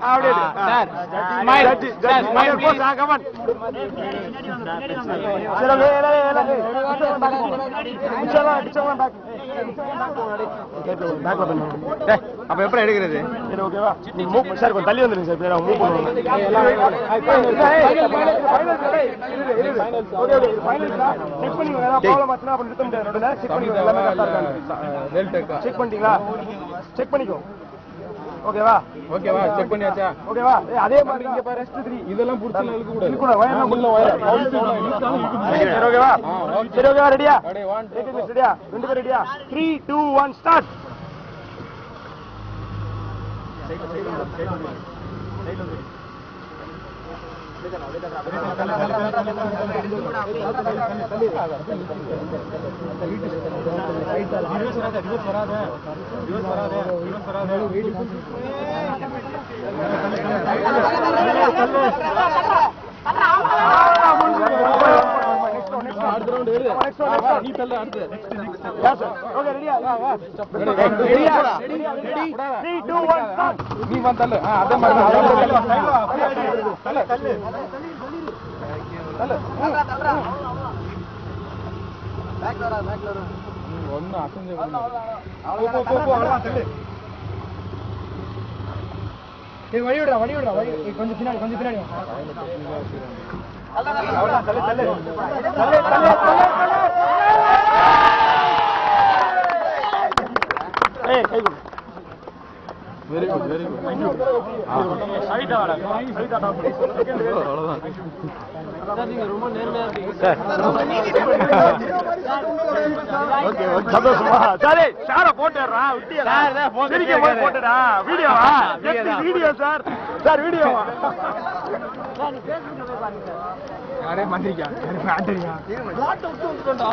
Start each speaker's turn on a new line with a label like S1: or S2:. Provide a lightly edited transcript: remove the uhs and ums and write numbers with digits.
S1: அப்படியே sir smile sir smile please come on சரி அப்ப எப்படி எடுக்கிறது சரி ஓகேவா நீங்க மூவ் சார் கொஞ்சம் தள்ளி வந்துருங்க சார் பேரா மூவ் பண்ணுங்க okay okay final sir check பண்ணி வேற ப்ராப்ளம் ஆச்சுனா அப்ப நிறுத்த முடியாது நடுல செக் பண்ணி எல்லாமே கரெக்ட்டா இருக்காங்க வெல் டெக் செக் பண்ணிட்டீங்களா செக் பண்ணிக்கோ ஓகேவா ஓகேவா செக் பண்ணியாச்சா ஓகேவா அதே மாதிரி இங்க பாரு ரெஸ்ட் 3 இதெல்லாம் புடிச்சல இழுக்க கூடாது இழுக்க கூடாது வயர்ல உள்ள வயர் சரி ஓகேவா சரி ஓகேவா ரெடியா ரெடி 1 2 ரெடியா ரெண்டு பேர் ரெடியா 3 2 1 ஸ்டார்ட் கொஞ்சம் பின்னாடி வெரி குட் வெரி குட் சைடா வாடா சைடா டாப் அவ்வளவுதான் சார் நீங்க ரொம்ப நேர்மையா இருக்கீங்க சார் ஓகே ஓகே சந்தோஷமா சரி ஷார போட்டுறா விட்டியா சார் சரிங்க போட்டுடா வீடியோவா வீடியோ சார் சார் வீடியோவா சார் நீ Facebook ல போய் பாருங்க யாரே மந்திரிக்கா யாரே ஆட்டரியா லாட் விட்டு வந்துட்டோம்டா